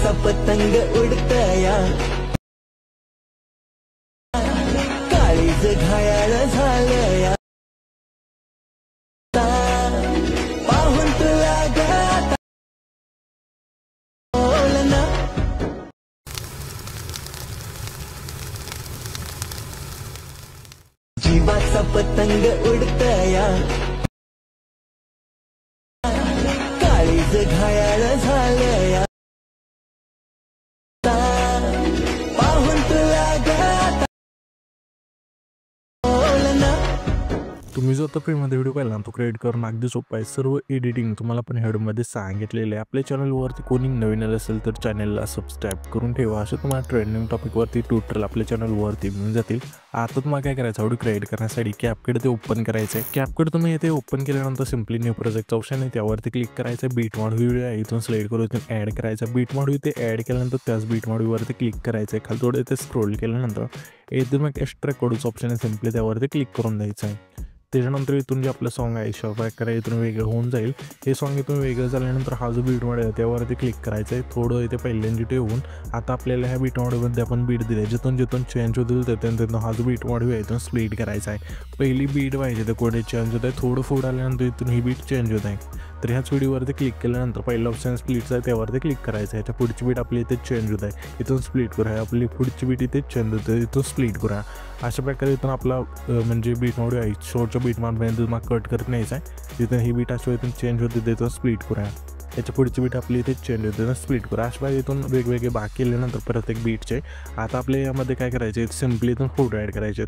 जीवाचा पतंग उडतया, काळीज घायाळ झालया, पाहून तुला गाता बोलना. जीवाचा पतंग उडतया, काळीज घायाळ झालया, पाहून तुला गाता बोलना. तुम्ही जो आता फ्रीमध्ये व्हिडिओ पाहिला तो क्रिएट करून अगदी सोपा आहे. सर्व एडिटिंग तुम्हाला पण व्हिडिओमध्ये सांगितलेले आहे. आपल्या चॅनलवरती कोणी नवीन आलं असेल तर चॅनलला सबस्क्राईब करून ठेवा. असं तुम्हाला ट्रेंडिंग टॉपिकवरती ट्युटोरियल आपल्या चॅनलवरती मिळून जातील. आता तुम्हाला काय करायचं, व्हिडिओ क्रिएट करण्यासाठी कॅपकट ते ओपन करायचं आहे. कॅपकट तुम्ही इथे ओपन केल्यानंतर सिम्पली न्यू प्रोजेक्टचा ऑप्शन आहे त्यावरती क्लिक करायचं. बीट मॉड व्हिडिओ आहे इथून सिलेक्ट करून इथून ॲड करायचा. बीट मॉड इथे ॲड केल्यानंतर त्याच बीट मॉडवरती क्लिक करायचं आहे. खाली थोडं इथे स्क्रोल केल्यानंतर इथून मग एक्स्ट्रा कोडचा ऑप्शन आहे, सिम्पली त्यावरती क्लिक करून द्यायचं आहे. त्याच्यानंतर इथून जे आपलं सॉन्ग आहे शॉपॅक करा इथून वेगळं होऊन जाईल. हे सॉन्ग इथून वेगळं झाल्यानंतर हा जो बीट मॉड आहे त्यावरती क्लिक करायचं आहे. थोडं इथे पहिल्यांदा ठेवून आता आपल्याला ह्या बीट मॉडमध्ये आपण बीट दिले, जिथून चेंज होतील तिथून हा जो बीट मॉड आहे इथून स्प्लिट करायचा आहे. पहिली बीट व्हायची तर कोडे चेंज होत आहे, थोडं पुढं आल्यानंतर इथून ही बीट चेंज होत आहे. तर ह्याच व्हिडिओवरती क्लिक केल्यानंतर पहिलं ऑप्शन स्प्लिटचं आहे त्यावरती क्लिक करायचं आहे. ह्याच्या पुढची बीट आपली इथे चेंज होत आहे, इथून स्प्लिट करूया. आपली पुढची बीट इथे चेंज होते, इथून स्प्लिट करूया. अशा प्रकारे इथून आपला म्हणजे बीट मॉड आहे शॉर्टच्या बीट मॉडमध्ये तुम्हाला कट करत न्यायचं आहे. तिथून ही बीट अशा इथून चेंज होते तिथून स्प्लिट करूया. याच्या पुढची बीट आपली इथे चेंज होते तर स्प्लिट करा. अशा प्रकारे इथून वेगवेगळे भाग केल्यानंतर प्रत्येक बीटचे आता आपल्या यामध्ये काय करायचे, सिम्पली इथून फोटो ॲड करायचे.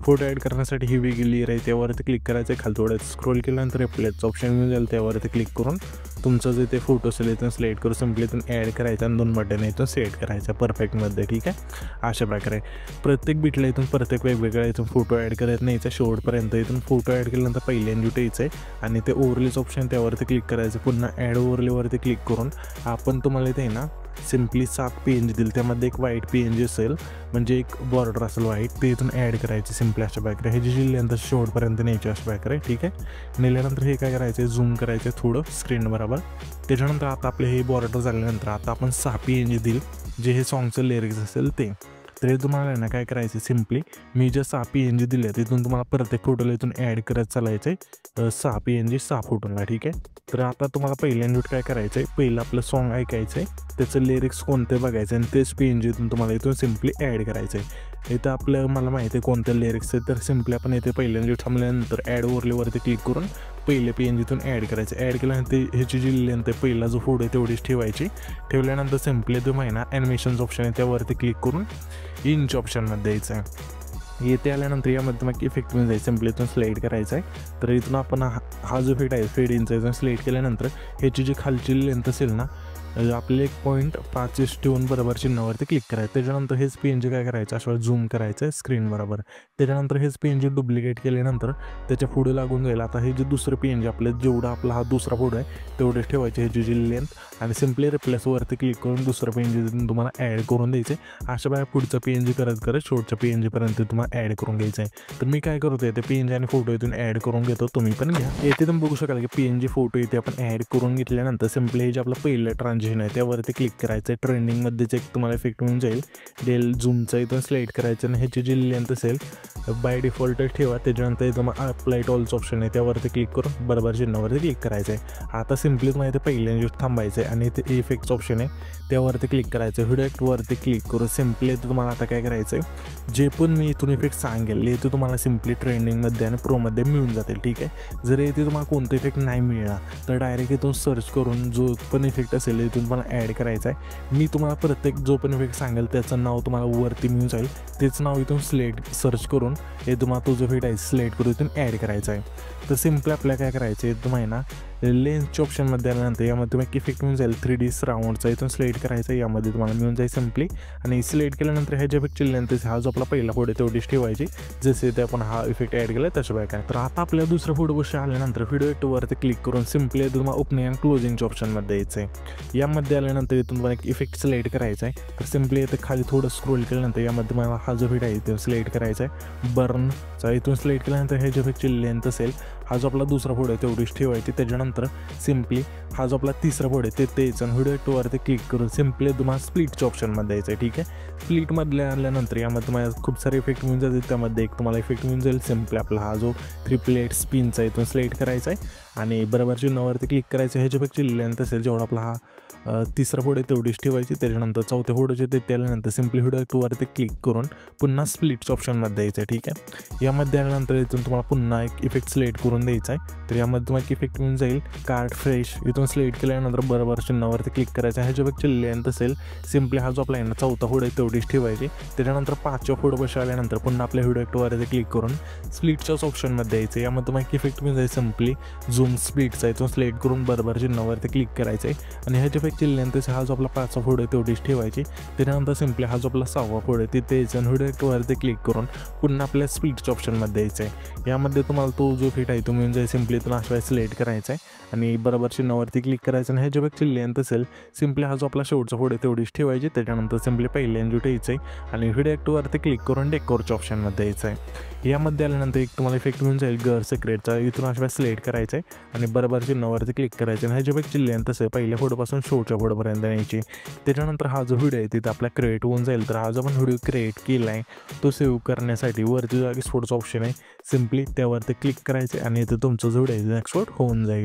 फोटो ॲड करण्यासाठी ही वेगळी लेअर आहे त्यावरती क्लिक करायचं आहे. खाली थोडं स्क्रोल केल्यानंतर रिप्लेसचं ऑप्शन मिळून जाईल त्यावरती क्लिक करून तुमचं जे ते फोटो असेल इथून सिलेक्ट करून सिम्पली इथून ॲड करायचं आणि 2 बटन इथून सेट करायचं परफेक्टमध्ये. ठीक आहे, अशा प्रकारे प्रत्येक बीटला इथून प्रत्येक वेगवेगळ्या इथून फोटो ॲड करत न्यायचा शेवटपर्यंत. इथून फोटो ॲड केल्यानंतर पहिल्यांदा यायचं आहे आणि ते ओव्हरलेच ऑप्शन त्यावरती क्लिक करायचं. पुन्हा ॲड ओव्हरलेवरती क्लिक करून आपण तुम्हाला इथे ना सिम्पली 7 PNG दिल, त्यामध्ये एक व्हाईट PNG असेल म्हणजे एक बॉर्डर असेल व्हाईट, ते इथून ॲड करायचे सिम्पली अशा प्रकारे. हे जी नंतर शेवटपर्यंत न्यायचे अशा प्रकारे. ठीक आहे, नेल्यानंतर हे काय करायचं, झूम करायचं थोडं स्क्रीन बरोबर. त्याच्यानंतर आता आपले हे बॉर्डर झाल्यानंतर आता आपण 6 PNG दिल जे हे सॉन्गचं लिरिक्स असेल ते. तर हे तुम्हाला ना काय करायचं, सिम्पली मी जे 6 PNG दिले तिथून तुम्हाला प्रत्येक फोटोला इथून ॲड करत चालायचं आहे 6 PNG 6 फोटोला. ठीक आहे, तर आता तुम्हाला पहिल्यांदा काय करायचं आहे, पहिलं आपलं सॉन्ग ऐकायचं आहे, त्याचं लिरिक्स कोणते बघायचं आणि तेच PNG इथून तुम्हाला इथून सिम्पली ॲड करायचं आहे. इथं आपलं मला माहिती आहे कोणते लिरिक्स आहे, तर सिम्पली आपण इथे पहिल्यांदा थांबल्यानंतर ॲड ओव्हरलेवरती क्लिक करून पहिले PNG इथून ॲड करायचं. ॲड केल्यानंतर ह्याची जी लेंथ आहे पहिला जो फोटो आहे तेवढीच ठेवायची. ठेवल्यानंतर सिम्पली तुम्ही ना ॲनिमेशनचं ऑप्शन आहे त्यावरती क्लिक करून इंच ऑप्शनमध्ये द्यायचं आहे. येथे आल्यानंतर यामध्ये मग इफेक्ट मिळून जाईल, सिम्पली इथून सिलेक्ट करायचा आहे. तर इथून आपण हा जो इफेक्ट आहे फेड इंच इथून सिलेक्ट केल्यानंतर ह्याची जी खालची लेंथ असेल ना आपले 1.5 ठेवून बरोबर चिन्हावरती क्लिक करायचं. त्याच्यानंतर हेच PNG काय करायचं अशा झूम करायचं स्क्रीन बरोबर. त्याच्यानंतर हेच PNG डुप्लिकेट केल्यानंतर त्याच्या पुढे लागून जाईल. आता हे जे दुसरं PNG आपलं जेवढा आपला हा दुसरा फोटो आहे तेवढेच ठेवायचे ह्याची जी लेंथ आणि सिम्पली रिप्लेसवरती क्लिक करून दुसरं PNG तुम्हाला ॲड करून द्यायचे. अशा बाहेर पुढचं PNG करत शेवटच्या PNGपर्यंत तुम्हाला ॲड करून घ्यायचं आहे. तर मी काय करतो ते PNG आणि फोटो इथून ॲड करून घेतो, तुम्ही पण घ्या. येथे तुम्ही बघू शकाल की PNG फोटो इथे आपण ॲड करून घेतल्यानंतर सिम्पली हे जे आपलं पहिलं ट्रान्झॅक्शन आहे त्यावरती क्लिक करायचं आहे. ट्रेंडिंगमध्येच एक तुम्हाला इफेक्ट मिळून जाईल, डेल झूमचा इथून सिलेक्ट करायचं आणि ह्याची जी लेंथ असेल बाय डिफॉल्टच ठेवा. त्याच्यानंतर इथं मग अप्लाय टू ऑल्स ऑप्शन आहे त्यावरती क्लिक करून बरोबर चिन्हावरती क्लिक करायचं आहे. आता सिम्पली तुम्हाला इथे पहिल्यांदा थांबायचं आहे आणि इथे इफेक्ट्स ऑप्शन आहे त्यावरती क्लिक करायचं. व्हिडिओवरती क्लिक करून सिम्पली इथे तुम्हाला आता काय करायचं आहे, जे पण मी इथून इफेक्ट सांगेल इथे तुम्हाला सिम्पली ट्रेंडिंगमध्ये आणि प्रोमध्ये मिळून जातील. ठीक आहे, जर इथे तुम्हाला कोणतं इफेक्ट नाही मिळाला तर डायरेक्ट इथून सर्च करून जो पण इफेक्ट असेल इथून तुम्हाला ॲड करायचा आहे. मी तुम्हाला प्रत्येक जो पण इफेक्ट सांगेल त्याचं नाव तुम्हाला वरती मिळून जाईल, तेच नाव इथून सर्च करून हे तुम्हाला तो जो इफेक्ट आहे सिलेक्ट करून इथून ॲड करायचा आहे. तर सिम्पली आपल्याला काय करायचं आहे, तुम्हाला ना लेन्सच्या ऑप्शनमध्ये आल्यानंतर यामध्ये तुम्हाला इफेक्ट मिळून जाईल 3D राऊंडचा इथून सिलेक्ट करायचा आहे. यामध्ये तुम्हाला मिळून जाईल सिम्पली आणि सिलेक्ट केल्यानंतर ह्याच्या इफेक्टची लेंथ हा जो आपला पहिला फोटो तेवढीच ठेवायची जसे ते आपण हा इफेक्ट ॲड केला त्याच्या काय. तर आता आपल्या दुसऱ्या फोटोपाशी आल्यानंतर व्हिडिओ इफेक्टवरती क्लिक करून सिम्पली तुम्हाला ओपनिंग आणि क्लोजिंगच्या ऑप्शनमध्ये यायचं आहे. यामध्ये आल्यानंतर इथून तुम्हाला एक इफेक्ट सिलेक्ट करायचा आहे. तर सिम्पली इथे खाली थोडं स्क्रोल केल्यानंतर यामध्ये मला हा जो इफेक्ट आहे तो सिलेक्ट करायचा आहे बर्नचा. इथून सिलेक्ट केल्यानंतर ह्याच्या इफेक्टची लेंथ असेल हा जो आपला दुसरा फोटो आहे तेवढीच ठेवायची. त्याच्यानंतर सिम्पली हा जो आपला तिसरा फोटो आहे ते द्यायचं आणि व्हिडिओ ॲक्टवरती क्लिक करून सिम्पली तुम्हाला स्प्लिटच्या ऑप्शनमध्ये द्यायचं आहे. ठीक आहे, स्प्लिटमधले आल्यानंतर यामध्ये तुम्हाला खूप सारे इफेक्ट मिळून जातील. त्यामध्ये एक तुम्हाला इफेक्ट मिळून जाईल. सिम्पली आपला हा जो 3 प्लेट स्पिनचा आहे इथून सिलेक्ट करायचा आहे आणि बरोबर चिन्हावरती क्लिक करायचं. ह्याच्यापेक्षा लेंथ असेल जेवढा आपला हा तिसरा फोटो आहे तेवढीच ठेवायची. त्याच्यानंतर चौथ्या फोटोचे ते त्यानंतर सिम्पली व्हिडिओ ॲक्टवरती क्लिक करून पुन्हा स्प्लिटच्या ऑप्शनमध्ये द्यायचं आहे. ठीक आहे, यामध्ये आल्यानंतर इथून तुम्हाला पुन्हा एक इफेक्ट सिलेक्ट करून द्यायचा आहे. तर यामध्ये तुम्हाला एक इफेक्ट मिळून जाईल कार्ड फ्रेश. इथून सिलेक्ट केल्यानंतर बरोबर चिन्हावरती क्लिक करायचं. ह्याच्यापेक्षा लेंथ असेल सिम्पली हा जो आपला आहे ना चौथा फोटो आहे तेवढीच ठेवायची. त्याच्यानंतर 5व्या फोटोपाशी आल्यानंतर पुन्हा आपल्या व्हिडिओ ॲक्टवरती क्लिक करून स्प्लिटच्याच ऑप्शनमध्ये द्यायचं आहे. यामध्ये तुम्हाला एक इफेक्ट मिळून जाईल सिम्पली झूम स्प्लिटचा इथून सिलेक्ट करून बरोबर चिन्हावरती क्लिक करायचं आहे आणि ह्याच्यापेक्षा लेंथ असेल हा जो आपला 5वा फोटो आहे तेवढीच ठेवायची. त्याच्यानंतर सिम्पली हा जो आपला 6वा फोटो आहे तिथे द्यायचं आणि व्हिडिओ ॲक्टवरती क्लिक करून पुन्हा आपल्या स्प्लिटच्या ऑप्शनमध्ये द्यायचं आहे. यामध्ये तुम्हाला तो जो फिट आहे तो मिळून जाईल. सिम्पली तुम्हाला अशा सिलेक्ट करायचा आहे आणि बरोबर चिन्हावरती क्लिक करायचं आणि ह्याच्यापेक्षा लेंथ असेल सिम्पली हा जो आपला शेवटचा फोटो आहे तेवढीच ठेवायची. त्याच्यानंतर सिम्पली पहिल्या एन्जू ठेवायचं आहे आणि व्हिडिओ ॲक्टवरती क्लिक करून डेकोरच्या ऑप्शनमध्ये द्यायचं आहे. यामध्ये आल्यानंतर एक तुम्हाला इफेक्ट मिळून जाईल घर सिक्रेटचा. इथून अशा सिलेक्ट करायचं आहे आणि बरोबर चिन्हावरती क्लिक करायचं आणि ह्याच्यापेक्षा लेंथ असेल पहिल्या फोटोपासून शेवटच्या फोटोपर्यंत न्यायची. त्याच्यानंतर हा जो व्हिडिओ आहे तिथं आपला क्रिएट होऊन जाईल. तर हा जो आपण व्हिडिओ क्रिएट केला आहे तो सेव्ह करण्यासाठी वरती जो एक्सपोर्टचा ऑप्शन आहे सिम्पली त्यावरती क्लिक करायचं आणि इथं तुमचा जो व्हिडिओ आहे एक्सपोर्ट होऊन जाईल.